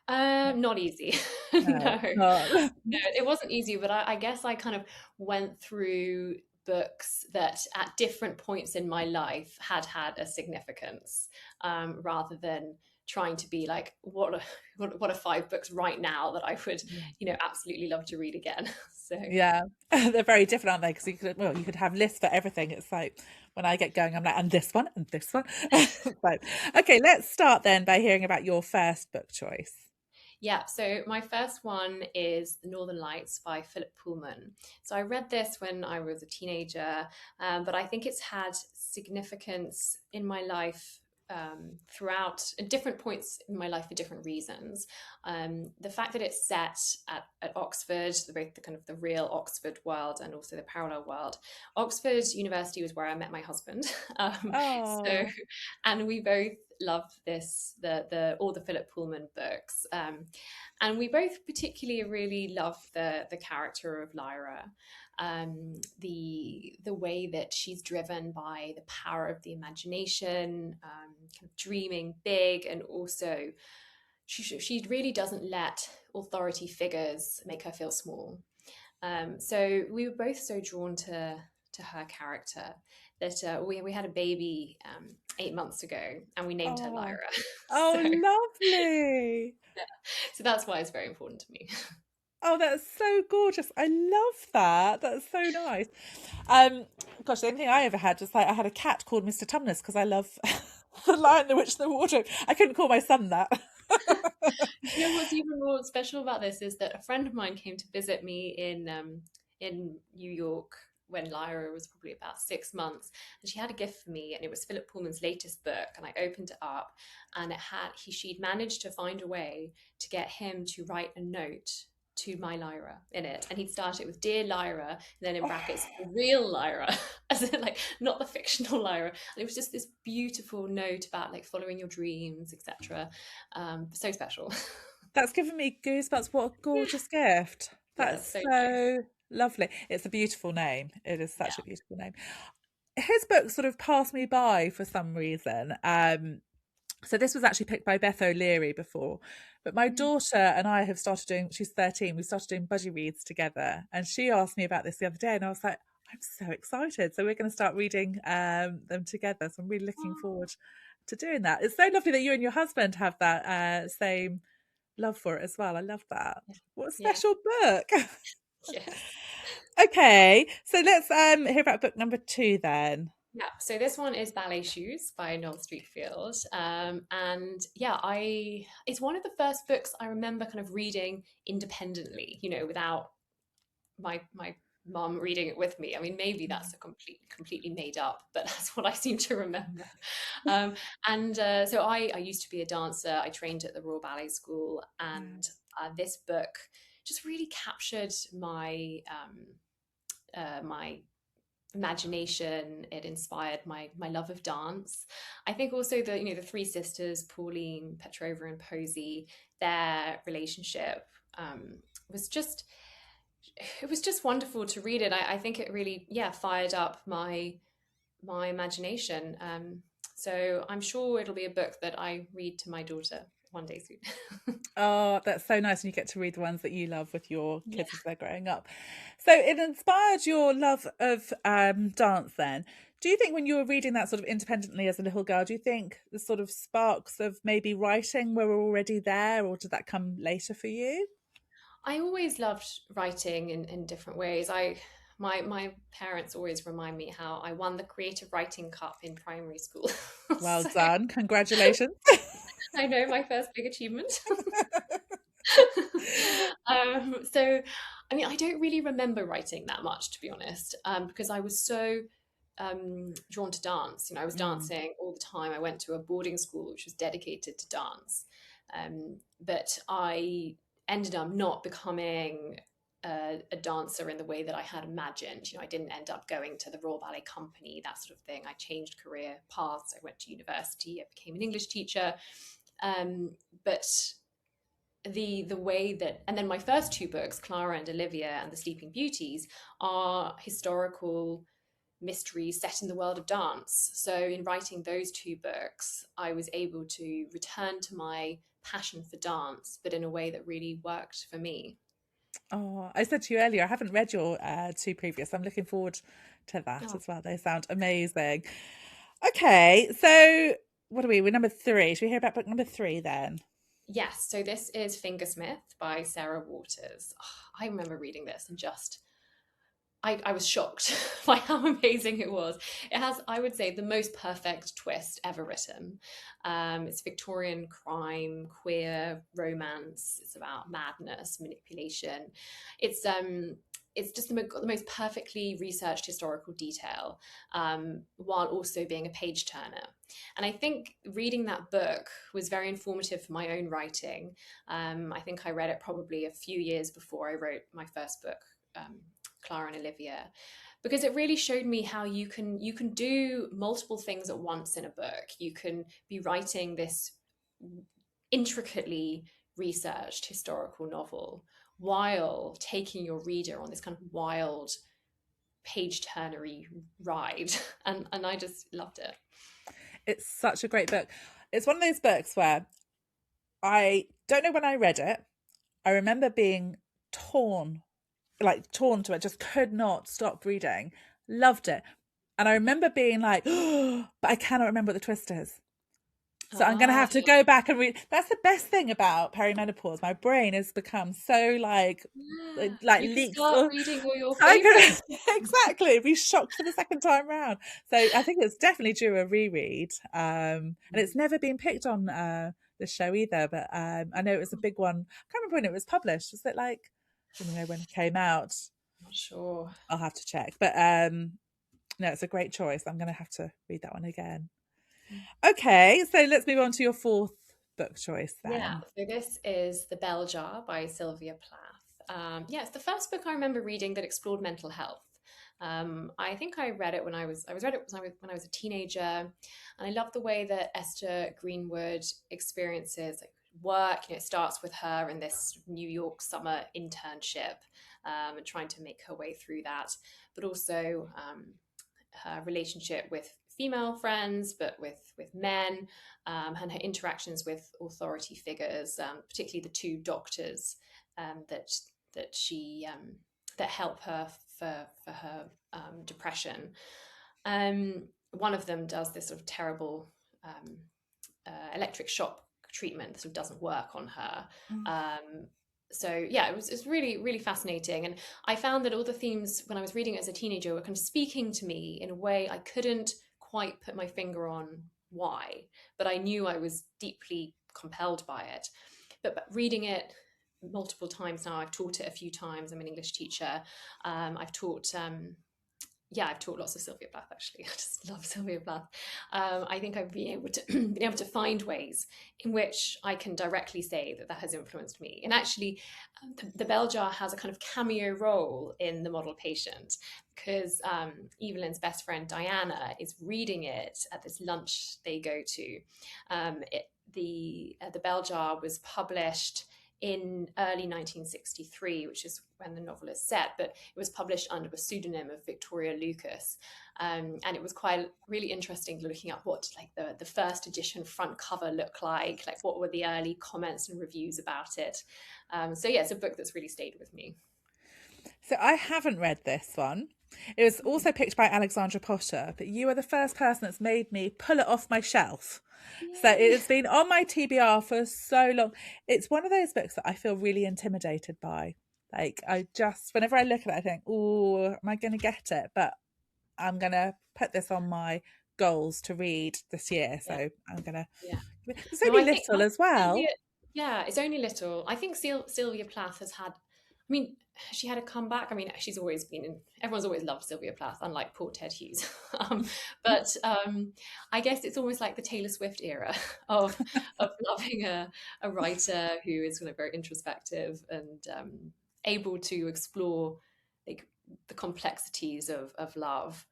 Not easy. No, No, not. no, it wasn't easy, but I guess I kind of went through books that at different points in my life had a significance, rather than trying to be like, what are 5 books right now that I would, absolutely love to read again. So Yeah, they're very different, aren't they? Because you could have lists for everything. It's like when I get going, I'm like, and this one, and this one. So, okay, let's start then by hearing about your first book choice. yeah, so my first one is The Northern Lights by Philip Pullman. So I read this when I was a teenager, but I think it's had significance in my life, throughout at different points in my life for different reasons. The fact that it's set at Oxford, both the kind of the real Oxford world and also the parallel world. Oxford University was where I met my husband. So, Oh, and we both loved the all the Philip Pullman books, and we both particularly really loved the character of Lyra, the way that she's driven by the power of the imagination, kind of dreaming big, and also she really doesn't let authority figures make her feel small. So we were both so drawn to her character that we had a baby 8 months ago, and we named her oh, Lyra. oh, So lovely. so that's why it's very important to me. Oh, that's so gorgeous. I love that. That's so nice. Um, Gosh, the only thing I ever had was like I had a cat called Mr. Tumnus because I love the Lion, the Witch, and the Wardrobe. I couldn't call my son that. You know what's even more special about this is that a friend of mine came to visit me in New York when Lyra was probably about 6 months, and she had a gift for me, and it was Philip Pullman's latest book. And I opened it up, and it had she'd managed to find a way to get him to write a note to my Lyra in it, and he'd start it with "Dear Lyra," and then in brackets "the real Lyra," as in like not the fictional Lyra. And it was just this beautiful note about like following your dreams, etc. So special. That's given me goosebumps. What a gorgeous gift. Yeah, That's so nice. so lovely. It's a beautiful name. It is Yeah. such a beautiful name. His book sort of passed me by for some reason. So this was actually picked by Beth O'Leary before, but my Mm. daughter and I have started doing, she's 13, we started doing budgie reads together, and she asked me about this the other day, and I was like, I'm so excited. So we're going to start reading them together. So I'm really looking Oh, forward to doing that. It's so lovely that you and your husband have that same love for it as well. I love that. yeah. What a Yeah. special book. Yes. Okay, so let's hear about book number 2 then. Yeah. So this one is Ballet Shoes by Noel Streatfeild. And yeah, I it's one of the first books I remember kind of reading independently, without my mum reading it with me. I mean, maybe that's a completely made up, but that's what I seem to remember. Um, and so I used to be a dancer. I trained at the Royal Ballet School, Yeah. and this book just really captured my imagination. It inspired my love of dance. I think also the three sisters, Pauline, Petrova, and Posey, their relationship was just it was just wonderful to read it. I think it really, yeah, fired up my imagination. So I'm sure it'll be a book that I read to my daughter one day soon. Oh, that's so nice. And you get to read the ones that you love with your Yeah. kids as they're growing up. So it inspired your love of dance then. Do you think when you were reading that sort of independently as a little girl, do you think the sort of sparks of maybe writing were already there, or did that come later for you? I always loved writing in different ways. My parents always remind me how I won the Creative Writing Cup in primary school. Well So done. Congratulations. I know my first big achievement. So, I mean, I don't really remember writing that much, to be honest, because I was so drawn to dance. I was Mm. dancing all the time. I went to a boarding school which was dedicated to dance, but I ended up not becoming a dancer in the way that I had imagined. I didn't end up going to the Royal Ballet Company, that sort of thing. I changed career paths. I went to university. I became an English teacher. But the way that, and then my first 2 books, Clara and Olivia and the Sleeping Beauties, are historical mysteries set in the world of dance. So in writing those 2 books, I was able to return to my passion for dance, but in a way that really worked for me. Oh, I said to you earlier, I haven't read your 2 previous. I'm looking forward to that Oh, as well. They sound amazing. Okay, so what are we? We're number 3. Should we hear about book number 3 then? yes. So this is Fingersmith by Sarah Waters. Oh, I remember reading this and just I was shocked by how amazing it was. It has, I would say, the most perfect twist ever written. It's Victorian crime, queer romance. It's about madness, manipulation. It's um, it's just the most perfectly researched historical detail, while also being a page turner. And I think reading that book was very informative for my own writing. I think I read it probably a few years before I wrote my first book. Clara and Olivia, because it really showed me how you can do multiple things at once in a book. You can be writing this intricately researched historical novel while taking your reader on this kind of wild page turnery ride, and I just loved it. It's such a great book. It's one of those books where I don't know when I read it. I remember being torn, like torn to it, just could not stop reading. Loved it. And I remember being like, oh, but I cannot remember what the twist is. So I'm going to Ah, have to go back and read. That's the best thing about perimenopause. My brain has become so yeah. like You can leaks. start reading all your I favorites. could exactly be shocked for the second time round. So I think it's definitely due a reread. And it's never been picked on the show either. But I know it was a big one. I can't remember when it was published. Was it like, I don't know when it came out? Not sure. I'll have to check. But no, it's a great choice. I'm going to have to read that one again. Okay, so let's move on to your 4th book choice Yeah, then. so this is The Bell Jar by Sylvia Plath. Yeah, it's the first book I remember reading that explored mental health. I think I read it when I read it when I was a teenager, and I love the way that Esther Greenwood experiences like work. You know, it starts with her in this New York summer internship, and trying to make her way through that, but also her relationship with female friends, but with men, and her interactions with authority figures, particularly the 2 doctors that she that help her for her depression. One of them does this sort of terrible electric shock treatment that sort of doesn't work on her. Um, so yeah, it's really really fascinating, and I found that all the themes when I was reading it as a teenager were kind of speaking to me in a way I couldn't quite put my finger on why, but I knew I was deeply compelled by it. But reading it multiple times now, I've taught it a few times. I'm an English teacher. I've taught yeah, I've taught lots of Sylvia Plath actually. I just love Sylvia Plath. I think I've been able to been able to find ways in which I can directly say that that has influenced me. And actually, the Bell Jar has a kind of cameo role in The Model Patient because Evelyn's best friend Diana is reading it at this lunch they go to. The Bell Jar was published in early 1963, which is when the novel is set, but it was published under a pseudonym of Victoria Lucas. And it was quite really interesting looking up what like the first edition front cover looked like what were the early comments and reviews about it. So yeah, it's a book that's really stayed with me. So I haven't read this one. It was also picked by Alexandra Potter, but you are the first person that's made me pull it off my shelf. So Yay. it's been on my TBR for so long. It's one of those books that I feel really intimidated by. Like I just, whenever I look at it, I think, "Oh, am I going to get it?" But I'm going to put this on my goals to read this year. Yeah, So I'm going to. yeah. It's No, only little as Sylvia, well. yeah, it's only little. I think Sylvia Plath has had, I mean, she had a comeback. I mean, she's always been in, everyone's always loved Sylvia Plath, unlike poor Ted Hughes. But I guess it's almost like the Taylor Swift era of loving a writer who is kind of very introspective and able to explore like the complexities of love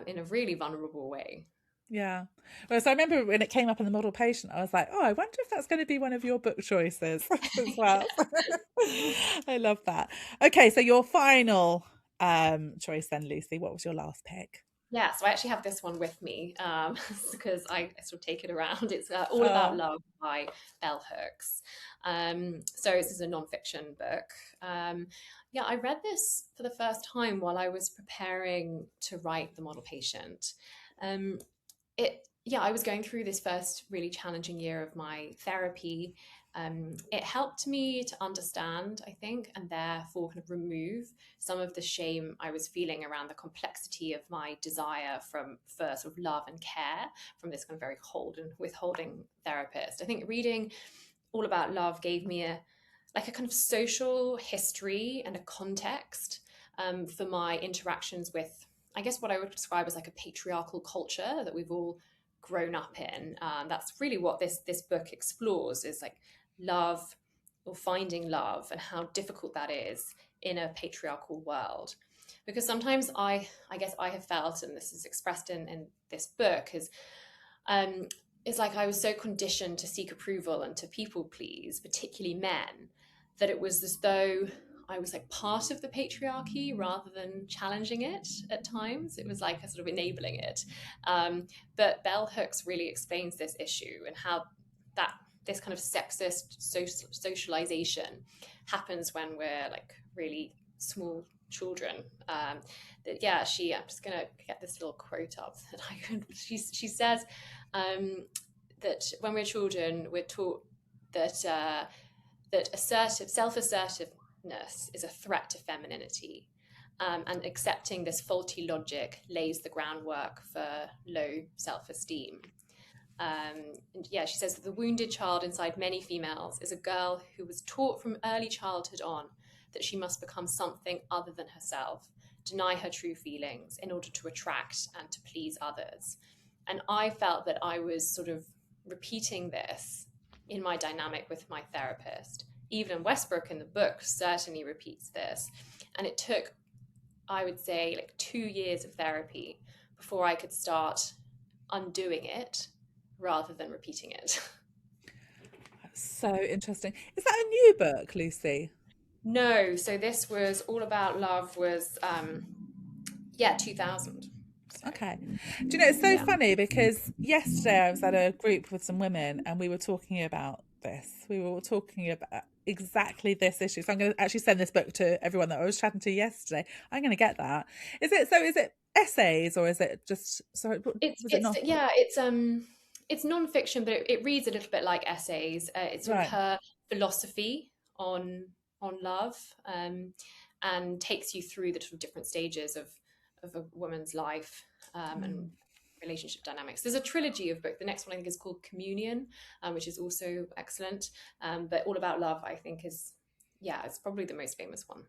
in a really vulnerable way. Yeah. Whereas I remember when it came up in the model patient, I was like, oh, I wonder if that's going to be one of your book choices as Yeah. well. I love that. Okay, so your final choice then, Lucy. What was your last pick? Yeah, so I actually have this one with me because I sort of take it around. It's All About Oh, Love by Bell Hooks. So this is a nonfiction book. Yeah, I read this for the first time while I was preparing to write The Model Patient. Um, yeah, I was going through this first really challenging year of my therapy. It helped me to understand, I think, and therefore kind of remove some of the shame I was feeling around the complexity of my desire for sort of love and care from this kind of very withholding therapist. I think reading All About Love gave me a kind of social history and a context for my interactions with, I guess, what I would describe as like a patriarchal culture that we've all grown up in. That's really what this book explores, is like love or finding love and how difficult that is in a patriarchal world. Because sometimes I guess I have felt, and this is expressed in this book, is um, it's like I was so conditioned to seek approval and to people please, particularly men, that it was as though I was like part of the patriarchy rather than challenging it at times. It was like a sort of enabling it. But Bell Hooks really explains this issue and how that this kind of sexist socialization happens when we're like really small children. Yeah, I'm just gonna get this little quote up that I could. She says that when we're children, we're taught that that self-assertiveness is a threat to femininity. And accepting this faulty logic lays the groundwork for low self-esteem. And yeah, she says that the wounded child inside many females is a girl who was taught from early childhood on that she must become something other than herself, deny her true feelings in order to attract and to please others. And I felt that I was sort of repeating this in my dynamic with my therapist. Evelyn Westbrook in the book certainly repeats this. And it took, I would say, like 2 years of therapy before I could start undoing it rather than repeating it. so interesting. Is that a new book, Lucy? No, so this was All About Love was yeah, 2000. So Okay. Do you know, it's so yeah. funny because yesterday I was at a group with some women and we were talking about this. We were all talking about exactly this issue. So I'm going to actually send this book to everyone that I was chatting to yesterday. I'm going to get that. Is it essays or is it just, sorry, was it It's not? yeah, it's non-fiction, but it reads a little bit like essays. It's sort of Right. her philosophy on love, and takes you through the sort of different stages of a woman's life, and Mm. relationship dynamics. There's a trilogy of books. The next one I think is called Communion, which is also excellent. But All About Love, I think, is yeah, it's probably the most famous one.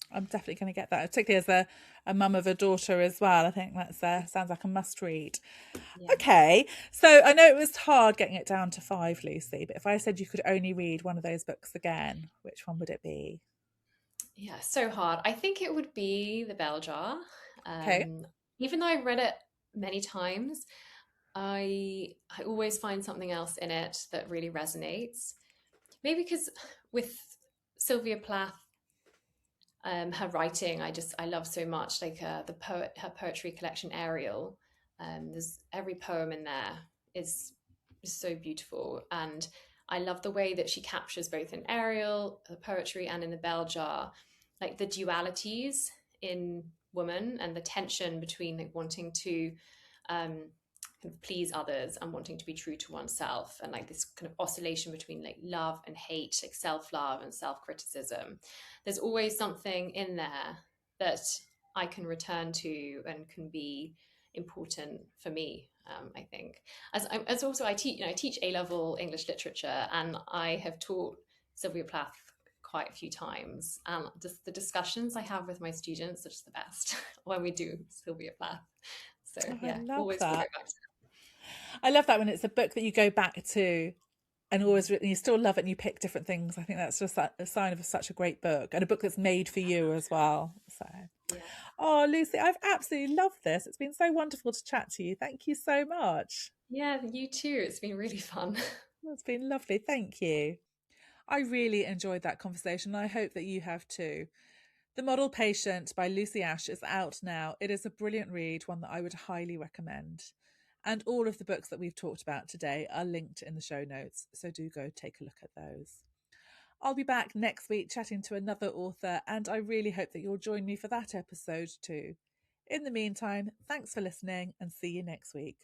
I'm definitely going to get that, particularly as a mum of a daughter as well. I think that's sounds like a must read. Yeah. Okay, so I know it was hard getting it down to five, Lucy, but if I said you could only read one of those books again, which one would it be? Yeah, so hard. I think it would be The Bell Jar. Okay. Um, Even though I've read it many times, I always find something else in it that really resonates. Maybe because with Sylvia Plath, her writing, I love so much. Like her poetry collection Ariel. There's every poem in there is so beautiful, and I love the way that she captures both in Ariel, the poetry, and in the Bell Jar, like the dualities in woman and the tension between like wanting to um, kind of please others and wanting to be true to oneself, and like this kind of oscillation between like love and hate, like self-love and self-criticism. There's always something in there that I can return to and can be important for me. I think as also I teach, I teach A-level English literature, and I have taught Sylvia Plath quite a few times, and just the discussions I have with my students are just the best when we do Sylvia Plath. So Oh, I yeah, love always will go that. back to I love that when it's a book that you go back to and always you still love it and you pick different things. I think that's just a sign of such a great book and a book that's made for you as well. So, yeah. oh, Lucy, I've absolutely loved this. It's been so wonderful to chat to you. Thank you so much. Yeah, you too. It's been really fun. It's been lovely. Thank you. I really enjoyed that conversation. I hope that you have too. The Model Patient by Lucy Ashe is out now. It is a brilliant read, one that I would highly recommend. And all of the books that we've talked about today are linked in the show notes, so do go take a look at those. I'll be back next week chatting to another author, and I really hope that you'll join me for that episode too. In the meantime, thanks for listening and see you next week.